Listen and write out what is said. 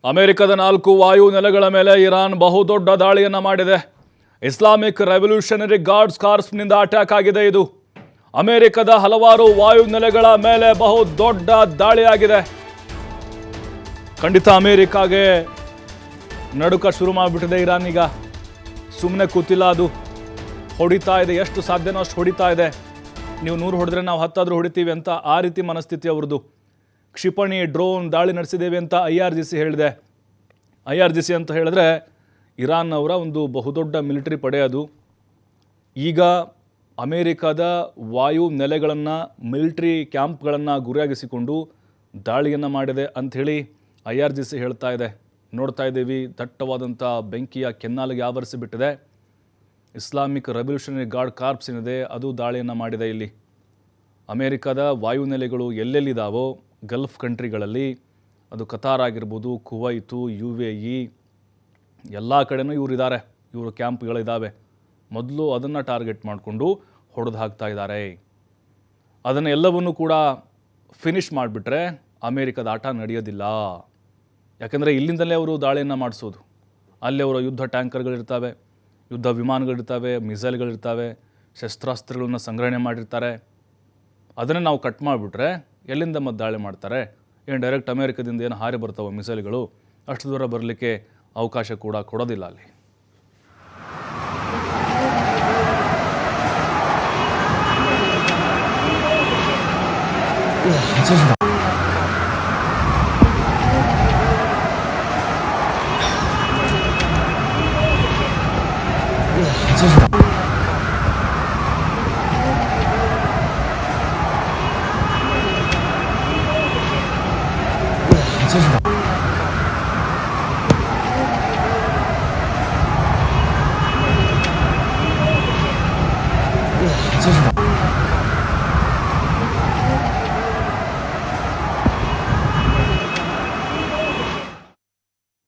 ಅಮೆರಿಕದ 4 ವಾಯು ನೆಲೆಗಳ ಮೇಲೆ ಇರಾನ್ ಬಹುದೊಡ್ಡ ದಾಳಿಯನ್ನು ಮಾಡಿದೆ. ಇಸ್ಲಾಮಿಕ್ ರೆವಲ್ಯೂಷನರಿ ಗಾರ್ಡ್ಸ್ ಕಾರ್ಪ್ಸ್ನಿಂದ ಅಟ್ಯಾಕ್ ಆಗಿದೆ. ಇದು ಅಮೆರಿಕದ ಹಲವಾರು ವಾಯು ನೆಲೆಗಳ ಮೇಲೆ ಬಹುದೊಡ್ಡ ದಾಳಿಯಾಗಿದೆ. ಖಂಡಿತ ಅಮೆರಿಕಾಗೆ ನಡುಕ ಶುರು ಮಾಡಿಬಿಟ್ಟಿದೆ. ಇರಾನ್ ಈಗ ಸುಮ್ಮನೆ ಕೂತಿಲ್ಲ, ಅದು ಹೊಡಿತಾ ಇದೆ. ಎಷ್ಟು ಸಾಧ್ಯನೋ ಅಷ್ಟು ಹೊಡಿತಾ ಇದೆ. ನೀವು 100 ಹೊಡೆದ್ರೆ ನಾವು 10 ಆದರೂ ಹೊಡಿತೀವಿ ಅಂತ ಆ ರೀತಿ ಮನಸ್ಥಿತಿ ಅವ್ರದ್ದು. ಕ್ಷಿಪಣಿ ಡ್ರೋನ್ ದಾಳಿ ನಡೆಸಿದ್ದೇವೆ ಅಂತ IRGC ಹೇಳಿದೆ. IRGC ಅಂತ ಹೇಳಿದ್ರೆ ಇರಾನ್ ಅವರ ಒಂದು ಬಹುದೊಡ್ಡ ಮಿಲಿಟರಿ ಪಡೆ. ಅದು ಈಗ ಅಮೇರಿಕಾದ ವಾಯು ನೆಲೆಗಳನ್ನು, ಮಿಲಿಟರಿ ಕ್ಯಾಂಪ್ಗಳನ್ನು ಗುರಿಯಾಗಿಸಿಕೊಂಡು ದಾಳಿಯನ್ನು ಮಾಡಿದೆ ಅಂಥೇಳಿ IRGC ಹೇಳ್ತಾ ಇದೆ. ನೋಡ್ತಾ ಇದ್ದೀವಿ, ದಟ್ಟವಾದಂಥ ಬೆಂಕಿಯ ಕೆನ್ನಾಲಿಗೆ ಆವರಿಸಿಬಿಟ್ಟಿದೆ. ಇಸ್ಲಾಮಿಕ್ ರೆವಲ್ಯೂಷನರಿ ಗಾರ್ಡ್ ಕಾರ್ಪ್ಸ್ ಏನಿದೆ ಅದು ದಾಳಿಯನ್ನು ಮಾಡಿದೆ. ಇಲ್ಲಿ ಅಮೇರಿಕಾದ ವಾಯುನೆಲೆಗಳು ಎಲ್ಲೆಲ್ಲಿದ್ದಾವೋ ಗಲ್ಫ್ ಕಂಟ್ರಿಗಳಲ್ಲಿ, ಅದು ಕತಾರ್ ಆಗಿರ್ಬೋದು, ಕುವೈತು, UAE ಎಲ್ಲ ಕಡೆನೂ ಇವರಿದ್ದಾರೆ. ಇವರು ಕ್ಯಾಂಪ್ಗಳಿದ್ದಾವೆ. ಮೊದಲು ಅದನ್ನು ಟಾರ್ಗೆಟ್ ಮಾಡಿಕೊಂಡು ಹೊಡೆದು ಹಾಕ್ತಾ ಇದ್ದಾರೆ. ಅದನ್ನು ಎಲ್ಲವನ್ನೂ ಕೂಡ ಫಿನಿಷ್ ಮಾಡಿಬಿಟ್ರೆ ಅಮೇರಿಕದ ಆಟ ನಡೆಯೋದಿಲ್ಲ. ಯಾಕೆಂದರೆ ಇಲ್ಲಿಂದಲೇ ಅವರು ದಾಳಿಯನ್ನು ಮಾಡಿಸೋದು. ಅಲ್ಲಿ ಅವರ ಯುದ್ಧ ಟ್ಯಾಂಕರ್ಗಳಿರ್ತವೆ, ಯುದ್ಧ ವಿಮಾನಗಳಿರ್ತವೆ, ಮಿಸೈಲ್ಗಳಿರ್ತವೆ, ಶಸ್ತ್ರಾಸ್ತ್ರಗಳನ್ನ ಸಂಗ್ರಹಣೆ ಮಾಡಿರ್ತಾರೆ. ಅದನ್ನೇ ನಾವು ಕಟ್ ಮಾಡಿಬಿಟ್ರೆ ಎಲ್ಲಿಂದ ಮತ್ತೆ ದಾಳಿ ಮಾಡ್ತಾರೆ? ಏನು ಡೈರೆಕ್ಟ್ ಅಮೇರಿಕದಿಂದ ಏನು ಹಾರಿ ಬರ್ತಾವೆ ಮಿಸೈಲ್ಗಳು? ಅಷ್ಟು ದೂರ ಬರಲಿಕ್ಕೆ ಅವಕಾಶ ಕೂಡ ಕೊಡೋದಿಲ್ಲ ಅಲ್ಲಿ.